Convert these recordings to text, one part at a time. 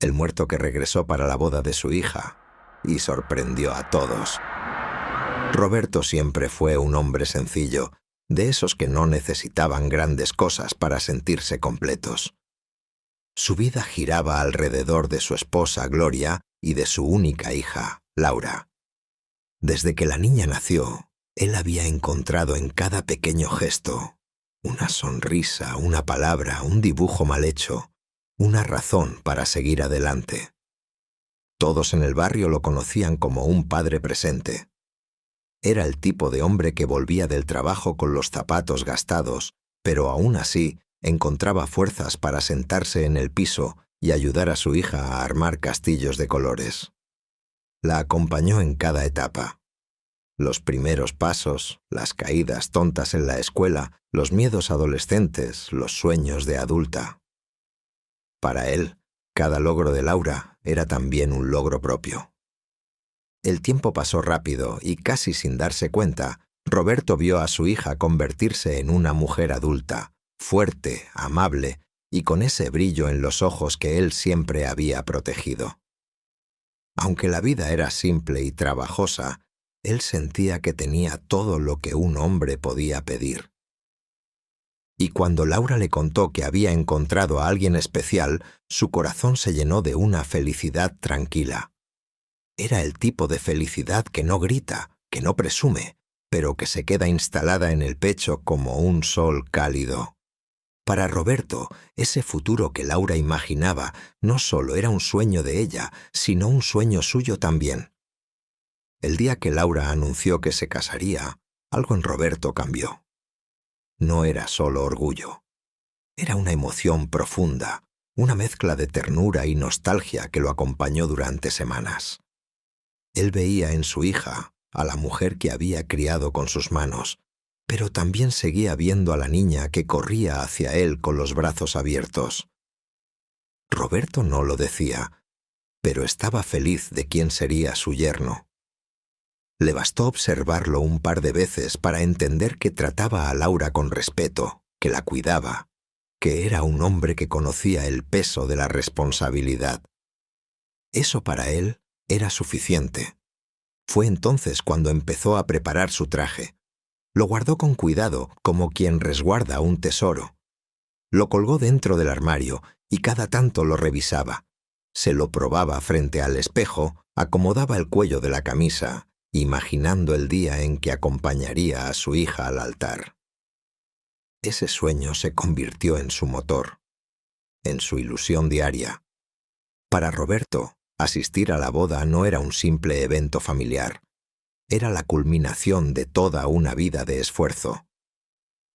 el muerto que regresó para la boda de su hija y sorprendió a todos. Roberto siempre fue un hombre sencillo, de esos que no necesitaban grandes cosas para sentirse completos. Su vida giraba alrededor de su esposa Gloria y de su única hija, Laura. Desde que la niña nació, él había encontrado en cada pequeño gesto, una sonrisa, una palabra, un dibujo mal hecho, una razón para seguir adelante. Todos en el barrio lo conocían como un padre presente. Era el tipo de hombre que volvía del trabajo con los zapatos gastados, pero aún así encontraba fuerzas para sentarse en el piso y ayudar a su hija a armar castillos de colores. La acompañó en cada etapa. Los primeros pasos, las caídas tontas en la escuela, los miedos adolescentes, los sueños de adulta. Para él, cada logro de Laura era también un logro propio. El tiempo pasó rápido y casi sin darse cuenta, Roberto vio a su hija convertirse en una mujer adulta, fuerte, amable y con ese brillo en los ojos que él siempre había protegido. Aunque la vida era simple y trabajosa, él sentía que tenía todo lo que un hombre podía pedir. Y cuando Laura le contó que había encontrado a alguien especial, su corazón se llenó de una felicidad tranquila. Era el tipo de felicidad que no grita, que no presume, pero que se queda instalada en el pecho como un sol cálido. Para Roberto, ese futuro que Laura imaginaba no solo era un sueño de ella, sino un sueño suyo también. El día que Laura anunció que se casaría, algo en Roberto cambió. No era solo orgullo. Era una emoción profunda, una mezcla de ternura y nostalgia que lo acompañó durante semanas. Él veía en su hija a la mujer que había criado con sus manos, pero también seguía viendo a la niña que corría hacia él con los brazos abiertos. Roberto no lo decía, pero estaba feliz de quién sería su yerno. Le bastó observarlo un par de veces para entender que trataba a Laura con respeto, que la cuidaba, que era un hombre que conocía el peso de la responsabilidad. Eso para él era suficiente. Fue entonces cuando empezó a preparar su traje. Lo guardó con cuidado, como quien resguarda un tesoro. Lo colgó dentro del armario y cada tanto lo revisaba. Se lo probaba frente al espejo, acomodaba el cuello de la camisa, imaginando el día en que acompañaría a su hija al altar. Ese sueño se convirtió en su motor, en su ilusión diaria. Para Roberto, asistir a la boda no era un simple evento familiar. Era la culminación de toda una vida de esfuerzo.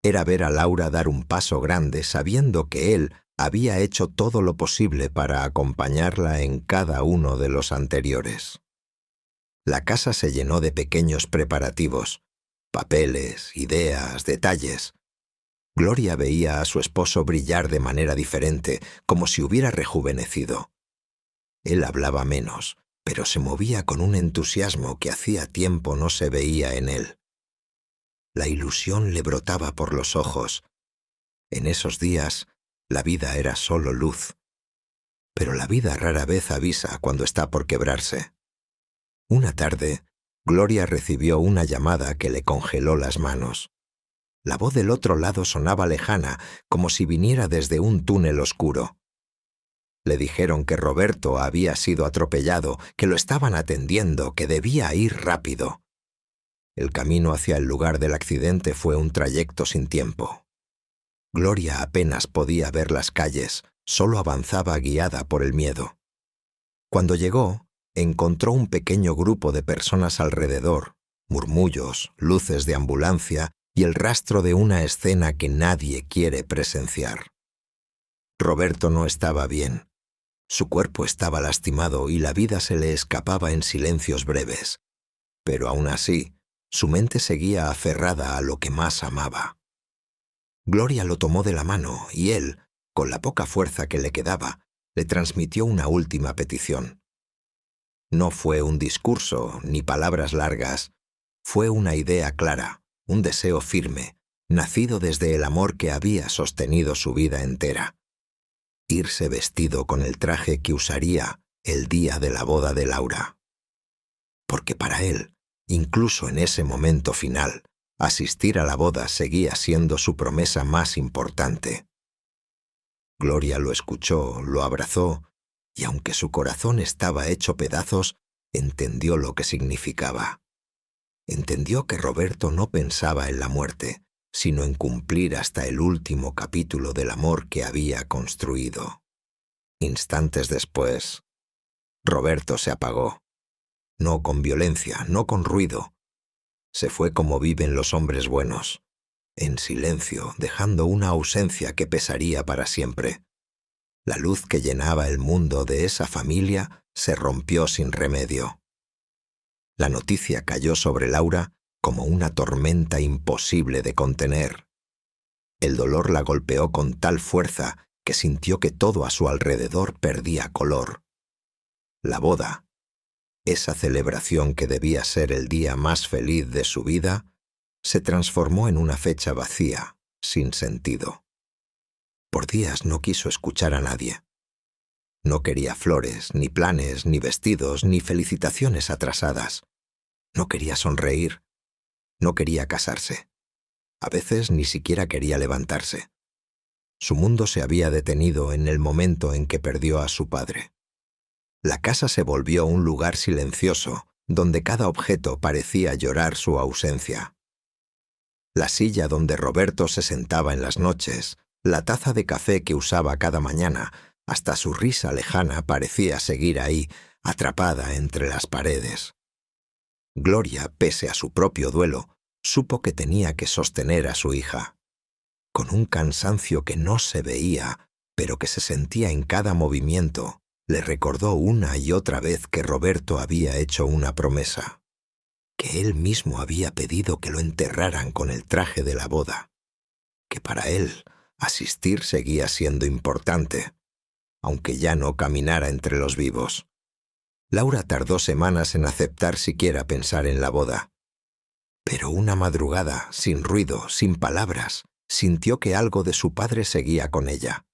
Era ver a Laura dar un paso grande sabiendo que él había hecho todo lo posible para acompañarla en cada uno de los anteriores. La casa se llenó de pequeños preparativos, papeles, ideas, detalles. Gloria veía a su esposo brillar de manera diferente, como si hubiera rejuvenecido. Él hablaba menos, pero se movía con un entusiasmo que hacía tiempo no se veía en él. La ilusión le brotaba por los ojos. En esos días, la vida era solo luz. Pero la vida rara vez avisa cuando está por quebrarse. Una tarde, Gloria recibió una llamada que le congeló las manos. La voz del otro lado sonaba lejana, como si viniera desde un túnel oscuro. Le dijeron que Roberto había sido atropellado, que lo estaban atendiendo, que debía ir rápido. El camino hacia el lugar del accidente fue un trayecto sin tiempo. Gloria apenas podía ver las calles, solo avanzaba guiada por el miedo. Cuando llegó, encontró un pequeño grupo de personas alrededor, murmullos, luces de ambulancia y el rastro de una escena que nadie quiere presenciar. Roberto no estaba bien. Su cuerpo estaba lastimado y la vida se le escapaba en silencios breves. Pero aún así, su mente seguía aferrada a lo que más amaba. Gloria lo tomó de la mano y él, con la poca fuerza que le quedaba, le transmitió una última petición. No fue un discurso ni palabras largas, fue una idea clara, un deseo firme, nacido desde el amor que había sostenido su vida entera. irse vestido con el traje que usaría el día de la boda de Laura. Porque para él, incluso en ese momento final, asistir a la boda seguía siendo su promesa más importante. Gloria lo escuchó, lo abrazó, y aunque su corazón estaba hecho pedazos, entendió lo que significaba. Entendió que Roberto no pensaba en la muerte, sino en cumplir hasta el último capítulo del amor que había construido. Instantes después, Roberto se apagó. No con violencia, no con ruido. Se fue como viven los hombres buenos, en silencio, dejando una ausencia que pesaría para siempre. La luz que llenaba el mundo de esa familia se rompió sin remedio. La noticia cayó sobre Laura como una tormenta imposible de contener. El dolor la golpeó con tal fuerza que sintió que todo a su alrededor perdía color. La boda, esa celebración que debía ser el día más feliz de su vida, se transformó en una fecha vacía, sin sentido. Por días no quiso escuchar a nadie. No quería flores, ni planes, ni vestidos, ni felicitaciones atrasadas. No quería sonreír. No quería casarse. A veces ni siquiera quería levantarse. Su mundo se había detenido en el momento en que perdió a su padre. La casa se volvió un lugar silencioso, donde cada objeto parecía llorar su ausencia. La silla donde Roberto se sentaba en las noches, la taza de café que usaba cada mañana, hasta su risa lejana parecía seguir ahí, atrapada entre las paredes. Gloria, pese a su propio duelo, supo que tenía que sostener a su hija. Con un cansancio que no se veía, pero que se sentía en cada movimiento, le recordó una y otra vez que Roberto había hecho una promesa, que él mismo había pedido que lo enterraran con el traje de la boda, que para él asistir seguía siendo importante, aunque ya no caminara entre los vivos. Laura tardó semanas en aceptar siquiera pensar en la boda. Pero una madrugada, sin ruido, sin palabras, sintió que algo de su padre seguía con ella.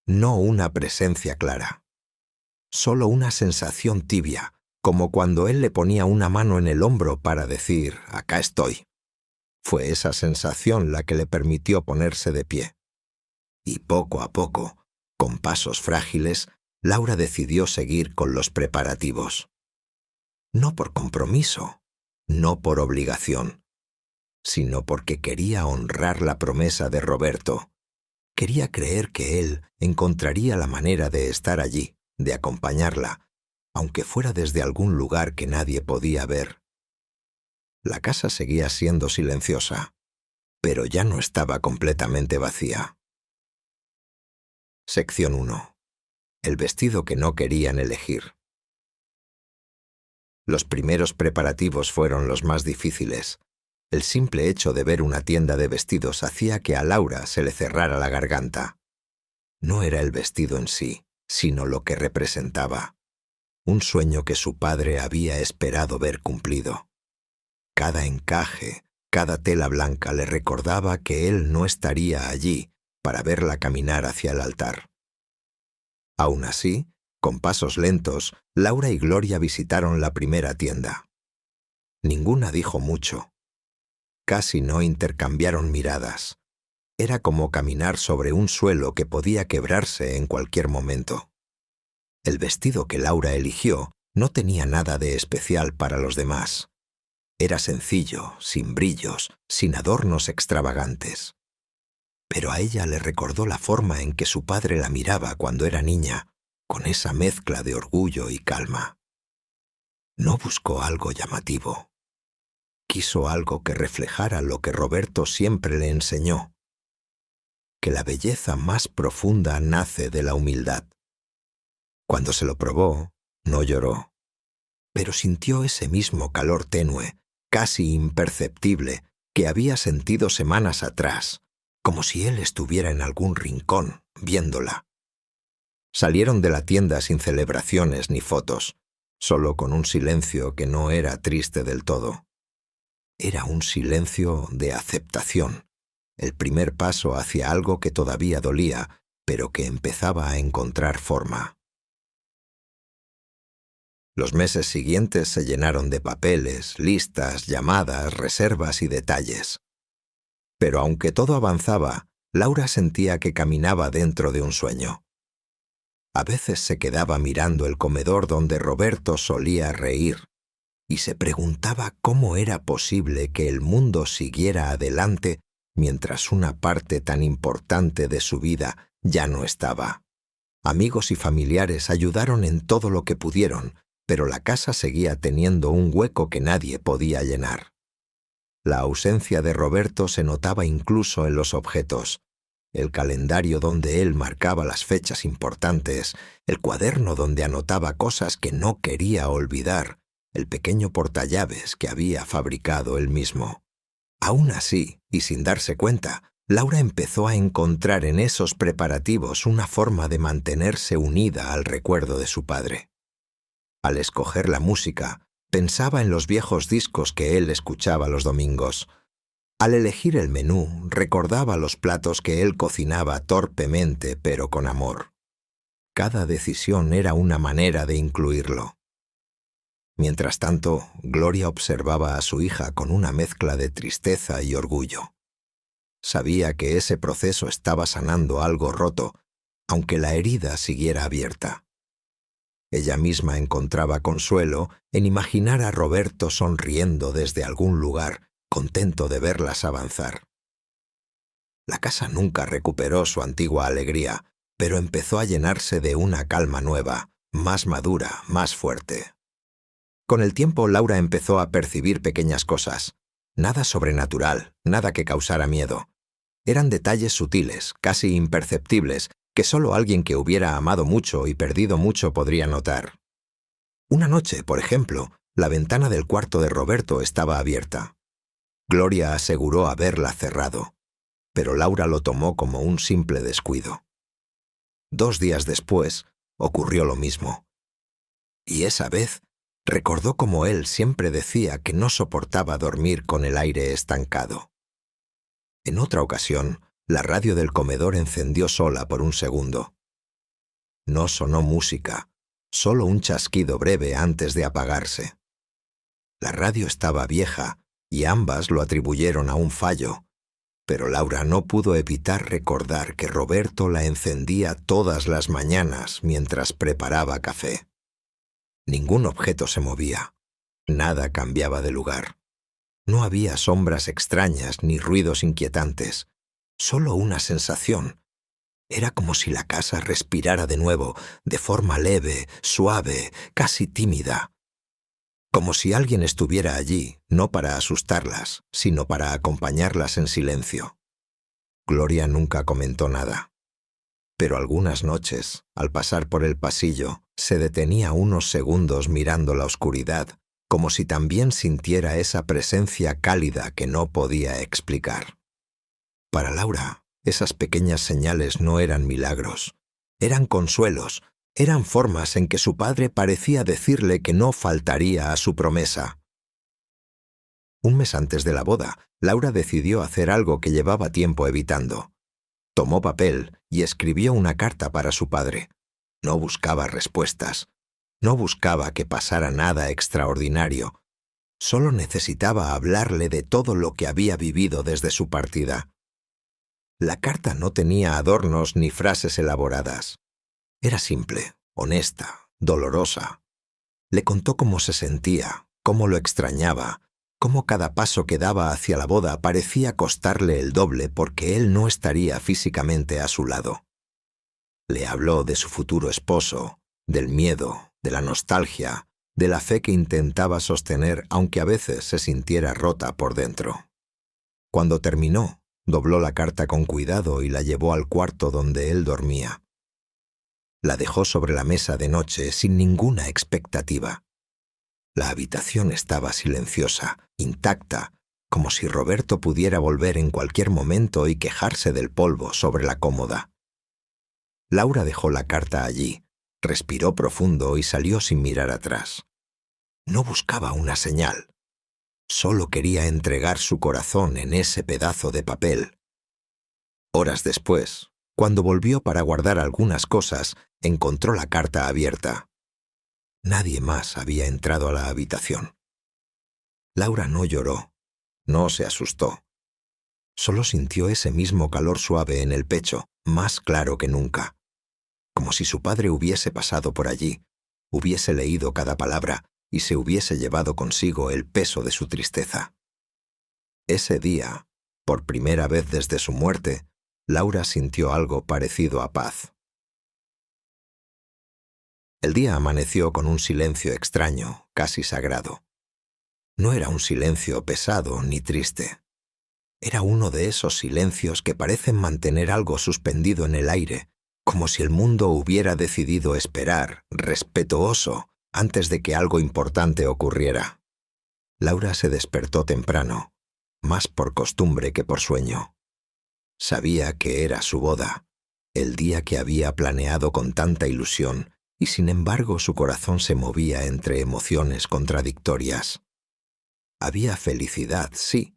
No una presencia clara, solo una sensación tibia, como cuando él le ponía una mano en el hombro para decir, «Acá estoy». Fue esa sensación la que le permitió ponerse de pie. Y poco a poco, con pasos frágiles, Laura decidió seguir con los preparativos. No por compromiso, no por obligación, sino porque quería honrar la promesa de Roberto. Quería creer que él encontraría la manera de estar allí, de acompañarla, aunque fuera desde algún lugar que nadie podía ver. La casa seguía siendo silenciosa, pero ya no estaba completamente vacía. Sección 1. El vestido que no querían elegir. Los primeros preparativos fueron los más difíciles. El simple hecho de ver una tienda de vestidos hacía que a Laura se le cerrara la garganta. No era el vestido en sí, sino lo que representaba. Un sueño que su padre había esperado ver cumplido. Cada encaje, cada tela blanca le recordaba que él no estaría allí para verla caminar hacia el altar. Aún así, con pasos lentos, Laura y Gloria visitaron la primera tienda. Ninguna dijo mucho. Casi no intercambiaron miradas. Era como caminar sobre un suelo que podía quebrarse en cualquier momento. El vestido que Laura eligió no tenía nada de especial para los demás. Era sencillo, sin brillos, sin adornos extravagantes. Pero a ella le recordó la forma en que su padre la miraba cuando era niña, con esa mezcla de orgullo y calma. No buscó algo llamativo. Quiso algo que reflejara lo que Roberto siempre le enseñó, que la belleza más profunda nace de la humildad. Cuando se lo probó, no lloró, pero sintió ese mismo calor tenue, casi imperceptible, que había sentido semanas atrás, como si él estuviera en algún rincón, viéndola. Salieron de la tienda sin celebraciones ni fotos, solo con un silencio que no era triste del todo. Era un silencio de aceptación, el primer paso hacia algo que todavía dolía, pero que empezaba a encontrar forma. Los meses siguientes se llenaron de papeles, listas, llamadas, reservas y detalles. Pero aunque todo avanzaba, Laura sentía que caminaba dentro de un sueño. A veces se quedaba mirando el comedor donde Roberto solía reír y se preguntaba cómo era posible que el mundo siguiera adelante mientras una parte tan importante de su vida ya no estaba. Amigos y familiares ayudaron en todo lo que pudieron, pero la casa seguía teniendo un hueco que nadie podía llenar. La ausencia de Roberto se notaba incluso en los objetos. El calendario donde él marcaba las fechas importantes, el cuaderno donde anotaba cosas que no quería olvidar, el pequeño portallaves que había fabricado él mismo. Aún así, y sin darse cuenta, Laura empezó a encontrar en esos preparativos una forma de mantenerse unida al recuerdo de su padre. Al escoger la música, pensaba en los viejos discos que él escuchaba los domingos. Al elegir el menú, recordaba los platos que él cocinaba torpemente pero con amor. Cada decisión era una manera de incluirlo. Mientras tanto, Gloria observaba a su hija con una mezcla de tristeza y orgullo. Sabía que ese proceso estaba sanando algo roto, aunque la herida siguiera abierta. Ella misma encontraba consuelo en imaginar a Roberto sonriendo desde algún lugar, contento de verlas avanzar. La casa nunca recuperó su antigua alegría, pero empezó a llenarse de una calma nueva, más madura, más fuerte. Con el tiempo, Laura empezó a percibir pequeñas cosas. Nada sobrenatural, nada que causara miedo. Eran detalles sutiles, casi imperceptibles, que solo alguien que hubiera amado mucho y perdido mucho podría notar. Una noche, por ejemplo, la ventana del cuarto de Roberto estaba abierta. Gloria aseguró haberla cerrado, pero Laura lo tomó como un simple descuido. 2 días después, ocurrió lo mismo. Y esa vez, recordó cómo él siempre decía que no soportaba dormir con el aire estancado. En otra ocasión, la radio del comedor encendió sola por un segundo. No sonó música, solo un chasquido breve antes de apagarse. La radio estaba vieja y ambas lo atribuyeron a un fallo, pero Laura no pudo evitar recordar que Roberto la encendía todas las mañanas mientras preparaba café. Ningún objeto se movía, nada cambiaba de lugar. No había sombras extrañas ni ruidos inquietantes, solo una sensación. Era como si la casa respirara de nuevo, de forma leve, suave, casi tímida. Como si alguien estuviera allí, no para asustarlas, sino para acompañarlas en silencio. Gloria nunca comentó nada. Pero algunas noches, al pasar por el pasillo, se detenía unos segundos mirando la oscuridad, como si también sintiera esa presencia cálida que no podía explicar. Para Laura, esas pequeñas señales no eran milagros, eran consuelos, eran formas en que su padre parecía decirle que no faltaría a su promesa. Un mes antes de la boda, Laura decidió hacer algo que llevaba tiempo evitando. Tomó papel y escribió una carta para su padre. No buscaba respuestas. No buscaba que pasara nada extraordinario. Solo necesitaba hablarle de todo lo que había vivido desde su partida. La carta no tenía adornos ni frases elaboradas. Era simple, honesta, dolorosa. Le contó cómo se sentía, cómo lo extrañaba, cómo cada paso que daba hacia la boda parecía costarle el doble porque él no estaría físicamente a su lado. Le habló de su futuro esposo, del miedo, de la nostalgia, de la fe que intentaba sostener aunque a veces se sintiera rota por dentro. Cuando terminó, dobló la carta con cuidado y la llevó al cuarto donde él dormía. La dejó sobre la mesa de noche sin ninguna expectativa. La habitación estaba silenciosa, intacta, como si Roberto pudiera volver en cualquier momento y quejarse del polvo sobre la cómoda. Laura dejó la carta allí, respiró profundo y salió sin mirar atrás. No buscaba una señal. Solo quería entregar su corazón en ese pedazo de papel. Horas después, Cuando volvió para guardar algunas cosas, encontró la carta abierta. Nadie más había entrado a la habitación. Laura no lloró, no se asustó. Solo sintió ese mismo calor suave en el pecho, más claro que nunca. Como si su padre hubiese pasado por allí, hubiese leído cada palabra y se hubiese llevado consigo el peso de su tristeza. Ese día, por primera vez desde su muerte, Laura sintió algo parecido a paz. El día amaneció con un silencio extraño, casi sagrado. No era un silencio pesado ni triste. Era uno de esos silencios que parecen mantener algo suspendido en el aire, como si el mundo hubiera decidido esperar, respetuoso, antes de que algo importante ocurriera. Laura se despertó temprano, más por costumbre que por sueño. Sabía que era su boda, el día que había planeado con tanta ilusión, y sin embargo su corazón se movía entre emociones contradictorias. Había felicidad, sí,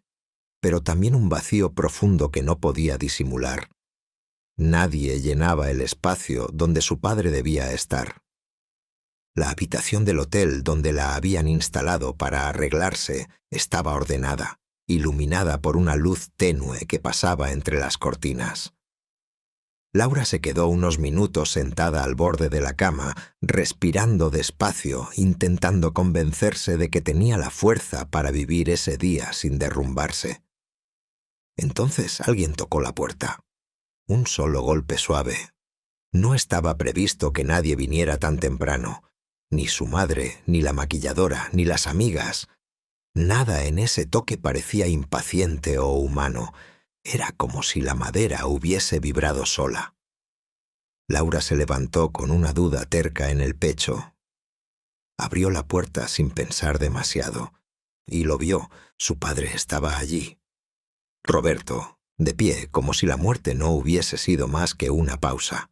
pero también un vacío profundo que no podía disimular. Nadie llenaba el espacio donde su padre debía estar. La habitación del hotel donde la habían instalado para arreglarse estaba ordenada, iluminada por una luz tenue que pasaba entre las cortinas. Laura se quedó unos minutos sentada al borde de la cama, respirando despacio, intentando convencerse de que tenía la fuerza para vivir ese día sin derrumbarse. Entonces alguien tocó la puerta. Un solo golpe suave. No estaba previsto que nadie viniera tan temprano. Ni su madre, ni la maquilladora, ni las amigas. Nada en ese toque parecía impaciente o humano. Era como si la madera hubiese vibrado sola. Laura se levantó con una duda terca en el pecho. Abrió la puerta sin pensar demasiado, y lo vio, su padre estaba allí. Roberto, de pie, como si la muerte no hubiese sido más que una pausa.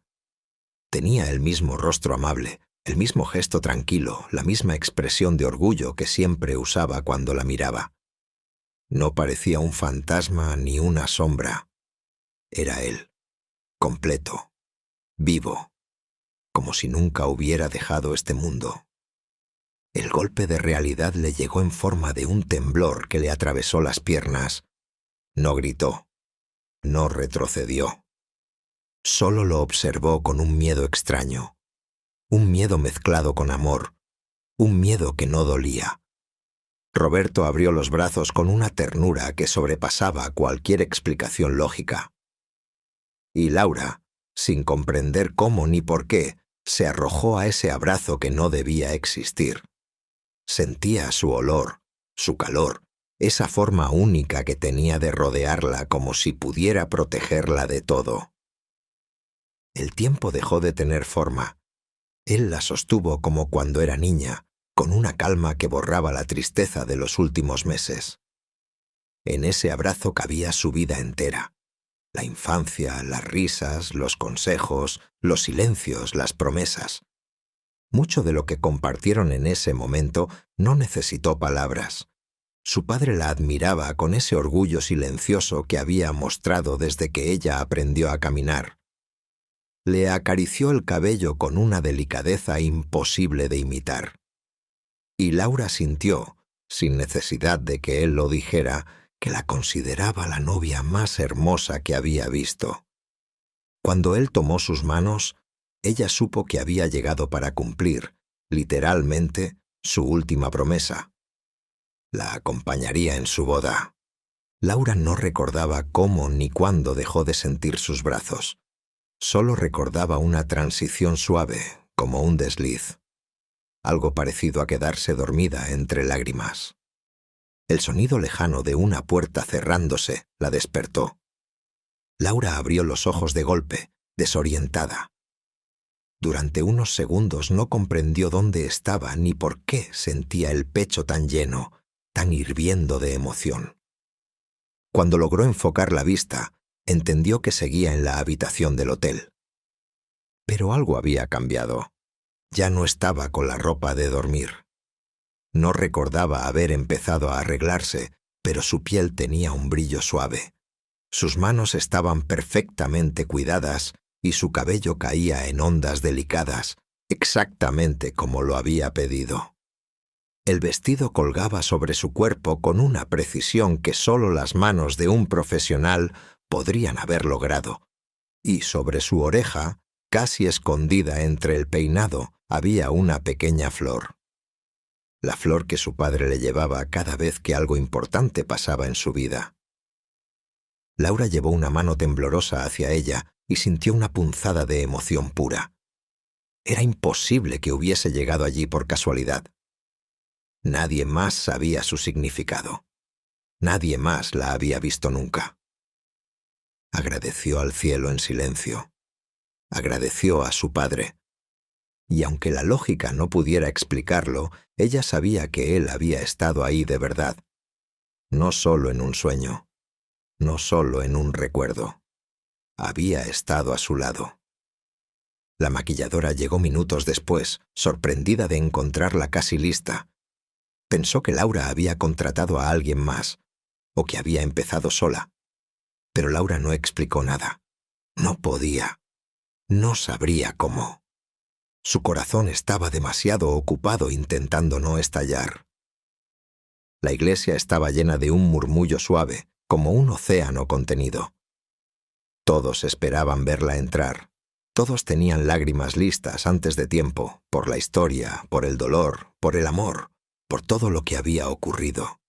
Tenía el mismo rostro amable, el mismo gesto tranquilo, la misma expresión de orgullo que siempre usaba cuando la miraba. No parecía un fantasma ni una sombra. Era él, completo, vivo, como si nunca hubiera dejado este mundo. El golpe de realidad le llegó en forma de un temblor que le atravesó las piernas. No gritó, no retrocedió. Solo lo observó con un miedo extraño, un miedo mezclado con amor, un miedo que no dolía. Roberto abrió los brazos con una ternura que sobrepasaba cualquier explicación lógica. Y Laura, sin comprender cómo ni por qué, se arrojó a ese abrazo que no debía existir. Sentía su olor, su calor, esa forma única que tenía de rodearla como si pudiera protegerla de todo. El tiempo dejó de tener forma. Él la sostuvo como cuando era niña, con una calma que borraba la tristeza de los últimos meses. En ese abrazo cabía su vida entera. La infancia, las risas, los consejos, los silencios, las promesas. Mucho de lo que compartieron en ese momento no necesitó palabras. Su padre la admiraba con ese orgullo silencioso que había mostrado desde que ella aprendió a caminar. Le acarició el cabello con una delicadeza imposible de imitar. Y Laura sintió, sin necesidad de que él lo dijera, que la consideraba la novia más hermosa que había visto. Cuando él tomó sus manos, ella supo que había llegado para cumplir, literalmente, su última promesa. La acompañaría en su boda. Laura no recordaba cómo ni cuándo dejó de sentir sus brazos. Solo recordaba una transición suave, como un desliz. Algo parecido a quedarse dormida entre lágrimas. El sonido lejano de una puerta cerrándose la despertó. Laura abrió los ojos de golpe, desorientada. Durante unos segundos no comprendió dónde estaba ni por qué sentía el pecho tan lleno, tan hirviendo de emoción. Cuando logró enfocar la vista, entendió que seguía en la habitación del hotel. Pero algo había cambiado. Ya no estaba con la ropa de dormir. No recordaba haber empezado a arreglarse, pero su piel tenía un brillo suave. Sus manos estaban perfectamente cuidadas y su cabello caía en ondas delicadas, exactamente como lo había pedido. El vestido colgaba sobre su cuerpo con una precisión que solo las manos de un profesional podrían haber logrado, y sobre su oreja, casi escondida entre el peinado, había una pequeña flor. La flor que su padre le llevaba cada vez que algo importante pasaba en su vida. Laura llevó una mano temblorosa hacia ella y sintió una punzada de emoción pura. Era imposible que hubiese llegado allí por casualidad. Nadie más sabía su significado. Nadie más la había visto nunca. Agradeció al cielo en silencio. Agradeció a su padre. Y aunque la lógica no pudiera explicarlo, ella sabía que él había estado ahí de verdad. No solo en un sueño, no solo en un recuerdo. Había estado a su lado. La maquilladora llegó minutos después, sorprendida de encontrarla casi lista. Pensó que Laura había contratado a alguien más, o que había empezado sola. Pero Laura no explicó nada. No podía. No sabría cómo. Su corazón estaba demasiado ocupado intentando no estallar. La iglesia estaba llena de un murmullo suave, como un océano contenido. Todos esperaban verla entrar. Todos tenían lágrimas listas antes de tiempo, por la historia, por el dolor, por el amor, por todo lo que había ocurrido.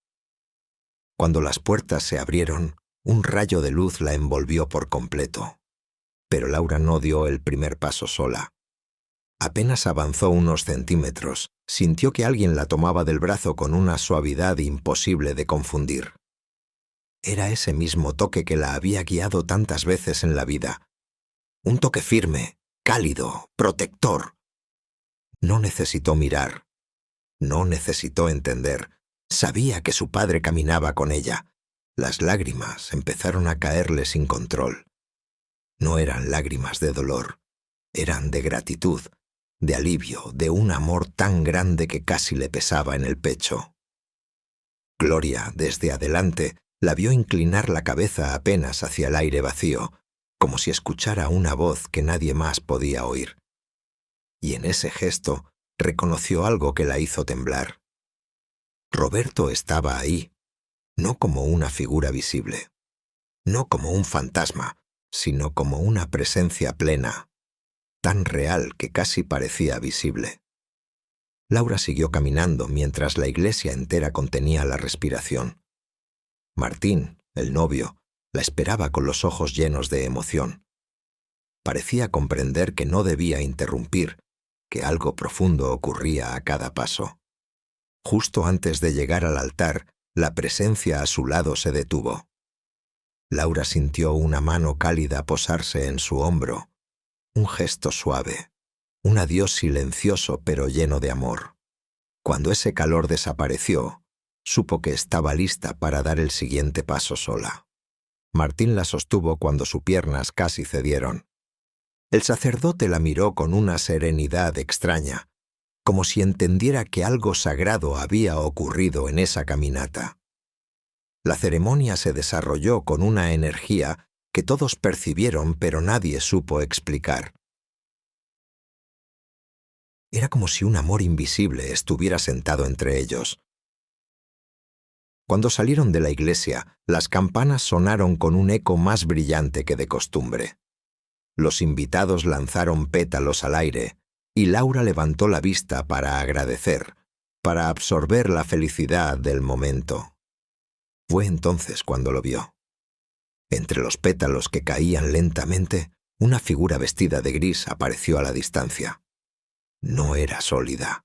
Cuando las puertas se abrieron, un rayo de luz la envolvió por completo. Pero Laura no dio el primer paso sola. Apenas avanzó unos centímetros, sintió que alguien la tomaba del brazo con una suavidad imposible de confundir. Era ese mismo toque que la había guiado tantas veces en la vida. Un toque firme, cálido, protector. No necesitó mirar. No necesitó entender. Sabía que su padre caminaba con ella. Las lágrimas empezaron a caerle sin control. No eran lágrimas de dolor. Eran de gratitud, de alivio, de un amor tan grande que casi le pesaba en el pecho. Gloria, desde adelante, la vio inclinar la cabeza apenas hacia el aire vacío, como si escuchara una voz que nadie más podía oír. Y en ese gesto reconoció algo que la hizo temblar. Roberto estaba ahí, no como una figura visible, no como un fantasma, sino como una presencia plena, tan real que casi parecía visible. Laura siguió caminando mientras la iglesia entera contenía la respiración. Martín, el novio, la esperaba con los ojos llenos de emoción. Parecía comprender que no debía interrumpir, que algo profundo ocurría a cada paso. Justo antes de llegar al altar, la presencia a su lado se detuvo. Laura sintió una mano cálida posarse en su hombro, un gesto suave, un adiós silencioso pero lleno de amor. Cuando ese calor desapareció, supo que estaba lista para dar el siguiente paso sola. Martín la sostuvo cuando sus piernas casi cedieron. El sacerdote la miró con una serenidad extraña, como si entendiera que algo sagrado había ocurrido en esa caminata. La ceremonia se desarrolló con una energía que todos percibieron pero nadie supo explicar. Era como si un amor invisible estuviera sentado entre ellos. Cuando salieron de la iglesia, las campanas sonaron con un eco más brillante que de costumbre. Los invitados lanzaron pétalos al aire, y Laura levantó la vista para agradecer, para absorber la felicidad del momento. Fue entonces cuando lo vio. Entre los pétalos que caían lentamente, una figura vestida de gris apareció a la distancia. No era sólida,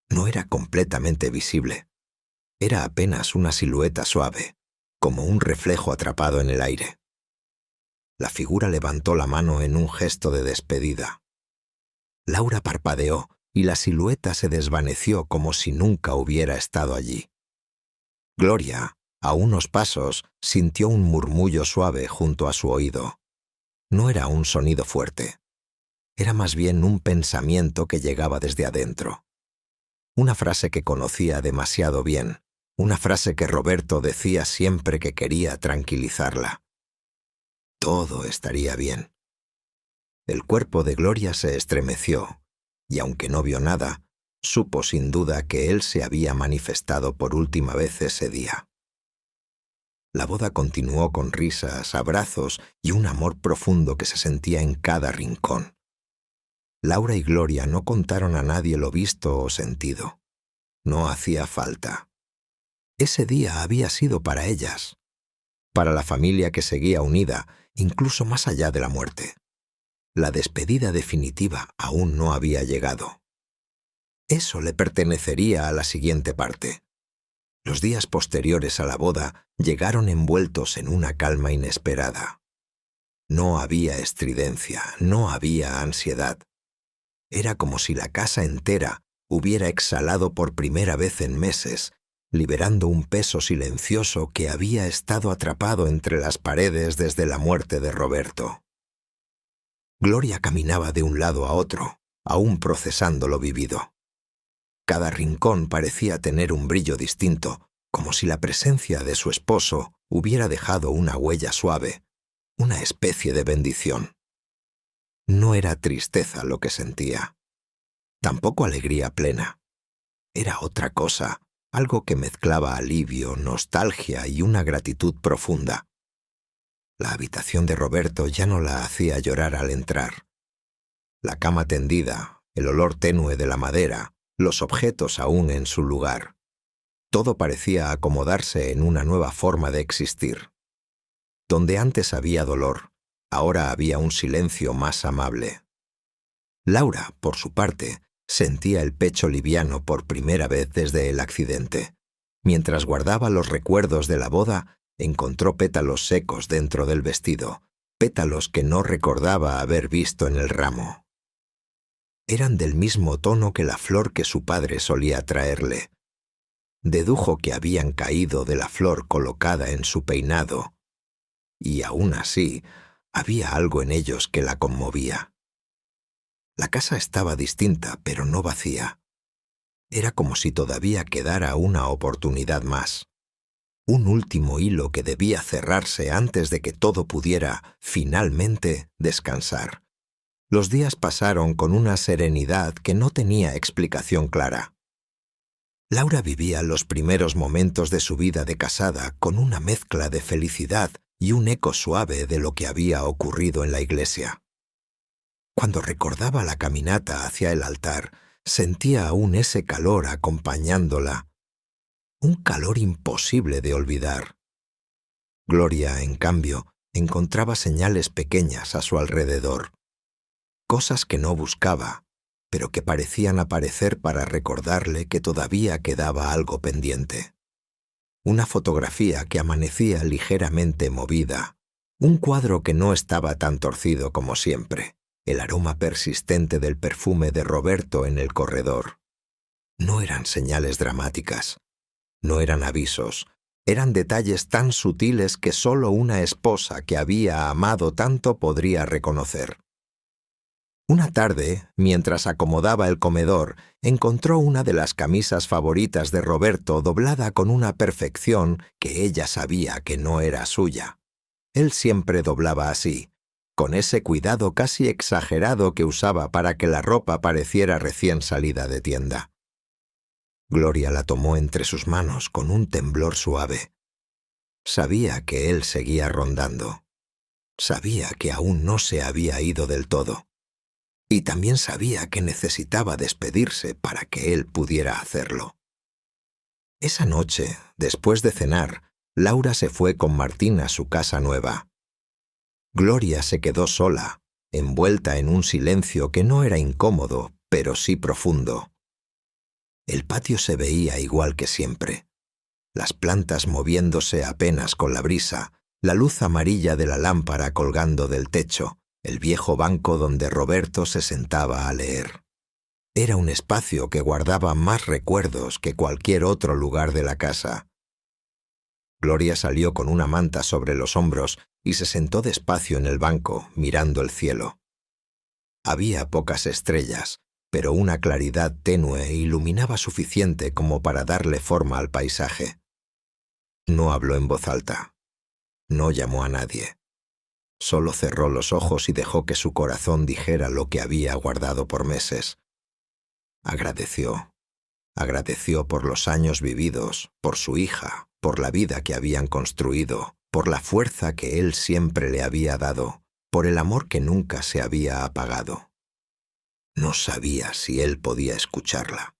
no era completamente visible. Era apenas una silueta suave, como un reflejo atrapado en el aire. La figura levantó la mano en un gesto de despedida. Laura parpadeó y la silueta se desvaneció como si nunca hubiera estado allí. Gloria, a unos pasos, sintió un murmullo suave junto a su oído. No era un sonido fuerte. Era más bien un pensamiento que llegaba desde adentro. Una frase que conocía demasiado bien, una frase que Roberto decía siempre que quería tranquilizarla. Todo estaría bien. El cuerpo de Gloria se estremeció, y aunque no vio nada, supo sin duda que él se había manifestado por última vez ese día. La boda continuó con risas, abrazos y un amor profundo que se sentía en cada rincón. Laura y Gloria no contaron a nadie lo visto o sentido. No hacía falta. Ese día había sido para ellas, para la familia que seguía unida, incluso más allá de la muerte. La despedida definitiva aún no había llegado. Eso le pertenecería a la siguiente parte. Los días posteriores a la boda llegaron envueltos en una calma inesperada. No había estridencia, no había ansiedad. Era como si la casa entera hubiera exhalado por primera vez en meses, liberando un peso silencioso que había estado atrapado entre las paredes desde la muerte de Roberto. Gloria caminaba de un lado a otro, aún procesando lo vivido. Cada rincón parecía tener un brillo distinto, como si la presencia de su esposo hubiera dejado una huella suave, una especie de bendición. No era tristeza lo que sentía, tampoco alegría plena. Era otra cosa, algo que mezclaba alivio, nostalgia y una gratitud profunda. La habitación de Roberto ya no la hacía llorar al entrar. La cama tendida, el olor tenue de la madera, los objetos aún en su lugar. Todo parecía acomodarse en una nueva forma de existir. Donde antes había dolor, ahora había un silencio más amable. Laura, por su parte, sentía el pecho liviano por primera vez desde el accidente. Mientras guardaba los recuerdos de la boda, encontró pétalos secos dentro del vestido, pétalos que no recordaba haber visto en el ramo. Eran del mismo tono que la flor que su padre solía traerle. Dedujo que habían caído de la flor colocada en su peinado, y aún así había algo en ellos que la conmovía. La casa estaba distinta, pero no vacía. Era como si todavía quedara una oportunidad más. Un último hilo que debía cerrarse antes de que todo pudiera, finalmente, descansar. Los días pasaron con una serenidad que no tenía explicación clara. Laura vivía los primeros momentos de su vida de casada con una mezcla de felicidad y un eco suave de lo que había ocurrido en la iglesia. Cuando recordaba la caminata hacia el altar, sentía aún ese calor acompañándola, un calor imposible de olvidar. Gloria, en cambio, encontraba señales pequeñas a su alrededor, cosas que no buscaba, pero que parecían aparecer para recordarle que todavía quedaba algo pendiente. Una fotografía que amanecía ligeramente movida, un cuadro que no estaba tan torcido como siempre, el aroma persistente del perfume de Roberto en el corredor. No eran señales dramáticas, no eran avisos, eran detalles tan sutiles que solo una esposa que había amado tanto podría reconocer. Una tarde, mientras acomodaba el comedor, encontró una de las camisas favoritas de Roberto doblada con una perfección que ella sabía que no era suya. Él siempre doblaba así, con ese cuidado casi exagerado que usaba para que la ropa pareciera recién salida de tienda. Gloria la tomó entre sus manos con un temblor suave. Sabía que él seguía rondando. Sabía que aún no se había ido del todo. Y también sabía que necesitaba despedirse para que él pudiera hacerlo. Esa noche, después de cenar, Laura se fue con Martín a su casa nueva. Gloria se quedó sola, envuelta en un silencio que no era incómodo, pero sí profundo. El patio se veía igual que siempre. Las plantas moviéndose apenas con la brisa, la luz amarilla de la lámpara colgando del techo, el viejo banco donde Roberto se sentaba a leer. Era un espacio que guardaba más recuerdos que cualquier otro lugar de la casa. Gloria salió con una manta sobre los hombros y se sentó despacio en el banco, mirando el cielo. Había pocas estrellas, pero una claridad tenue iluminaba suficiente como para darle forma al paisaje. No habló en voz alta. No llamó a nadie. Solo cerró los ojos y dejó que su corazón dijera lo que había guardado por meses. Agradeció. Agradeció por los años vividos, por su hija, por la vida que habían construido, por la fuerza que él siempre le había dado, por el amor que nunca se había apagado. No sabía si él podía escucharla.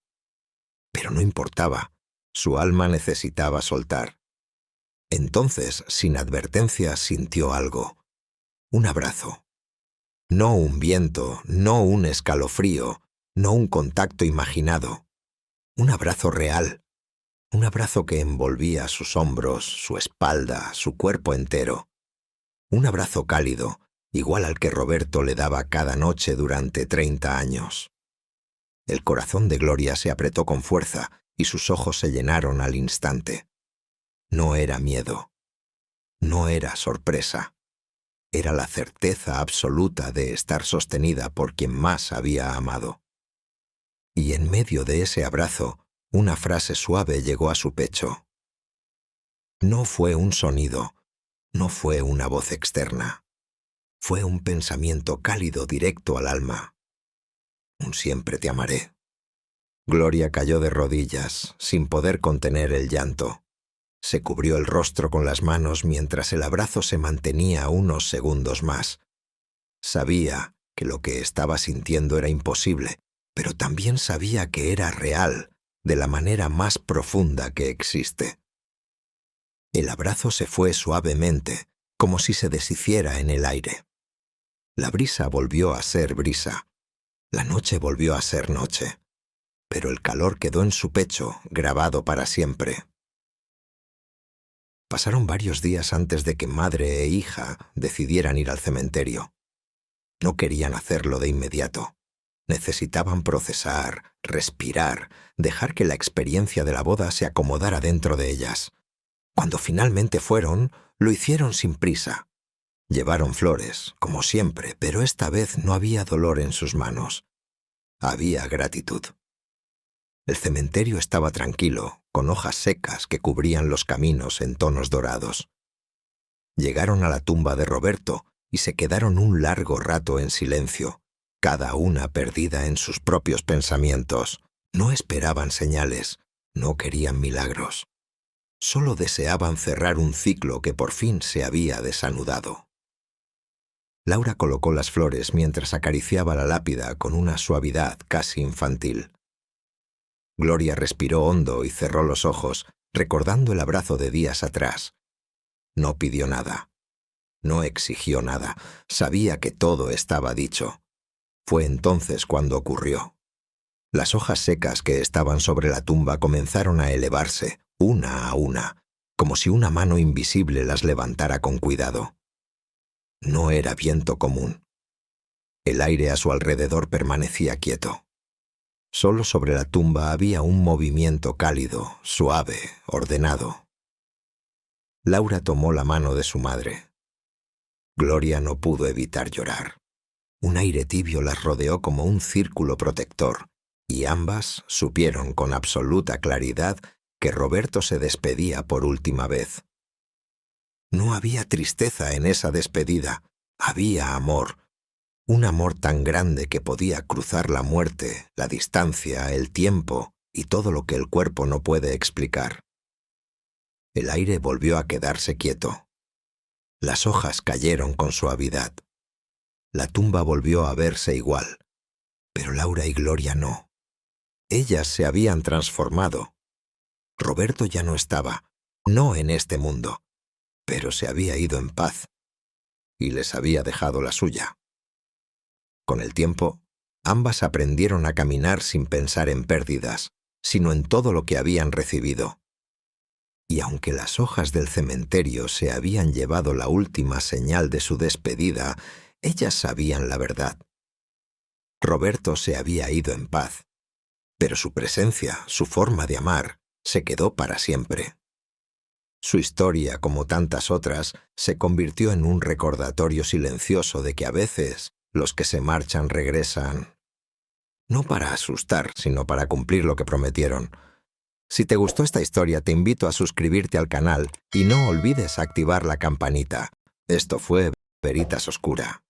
Pero no importaba, su alma necesitaba soltar. Entonces, sin advertencia, sintió algo. Un abrazo. No un viento, no un escalofrío, no un contacto imaginado. Un abrazo real. Un abrazo que envolvía sus hombros, su espalda, su cuerpo entero. Un abrazo cálido, igual al que Roberto le daba cada noche durante 30 años. El corazón de Gloria se apretó con fuerza y sus ojos se llenaron al instante. No era miedo. No era sorpresa. Era la certeza absoluta de estar sostenida por quien más había amado. Y en medio de ese abrazo, una frase suave llegó a su pecho. No fue un sonido, no fue una voz externa. Fue un pensamiento cálido directo al alma. Un siempre te amaré. Gloria cayó de rodillas, sin poder contener el llanto. Se cubrió el rostro con las manos mientras el abrazo se mantenía unos segundos más. Sabía que lo que estaba sintiendo era imposible, pero también sabía que era real, de la manera más profunda que existe. El abrazo se fue suavemente, como si se deshiciera en el aire. La brisa volvió a ser brisa. La noche volvió a ser noche. Pero el calor quedó en su pecho, grabado para siempre. Pasaron varios días antes de que madre e hija decidieran ir al cementerio. No querían hacerlo de inmediato. Necesitaban procesar, respirar, dejar que la experiencia de la boda se acomodara dentro de ellas. Cuando finalmente fueron, lo hicieron sin prisa. Llevaron flores, como siempre, pero esta vez no había dolor en sus manos. Había gratitud. El cementerio estaba tranquilo, con hojas secas que cubrían los caminos en tonos dorados. Llegaron a la tumba de Roberto y se quedaron un largo rato en silencio, cada una perdida en sus propios pensamientos. No esperaban señales, no querían milagros. Solo deseaban cerrar un ciclo que por fin se había desanudado. Laura colocó las flores mientras acariciaba la lápida con una suavidad casi infantil. Gloria respiró hondo y cerró los ojos, recordando el abrazo de días atrás. No pidió nada. No exigió nada. Sabía que todo estaba dicho. Fue entonces cuando ocurrió. Las hojas secas que estaban sobre la tumba comenzaron a elevarse, una a una, como si una mano invisible las levantara con cuidado. No era viento común. El aire a su alrededor permanecía quieto. Solo sobre la tumba había un movimiento cálido, suave, ordenado. Laura tomó la mano de su madre. Gloria no pudo evitar llorar. Un aire tibio las rodeó como un círculo protector, y ambas supieron con absoluta claridad que Roberto se despedía por última vez. No había tristeza en esa despedida, había amor. Un amor tan grande que podía cruzar la muerte, la distancia, el tiempo y todo lo que el cuerpo no puede explicar. El aire volvió a quedarse quieto. Las hojas cayeron con suavidad. La tumba volvió a verse igual, pero Laura y Gloria no. Ellas se habían transformado. Roberto ya no estaba, no en este mundo, pero se había ido en paz y les había dejado la suya. Con el tiempo, ambas aprendieron a caminar sin pensar en pérdidas, sino en todo lo que habían recibido. Y aunque las hojas del cementerio se habían llevado la última señal de su despedida, ellas sabían la verdad. Roberto se había ido en paz, pero su presencia, su forma de amar, se quedó para siempre. Su historia, como tantas otras, se convirtió en un recordatorio silencioso de que a veces los que se marchan regresan, no para asustar, sino para cumplir lo que prometieron. Si te gustó esta historia, te invito a suscribirte al canal y no olvides activar la campanita. Esto fue Veritas Oscura.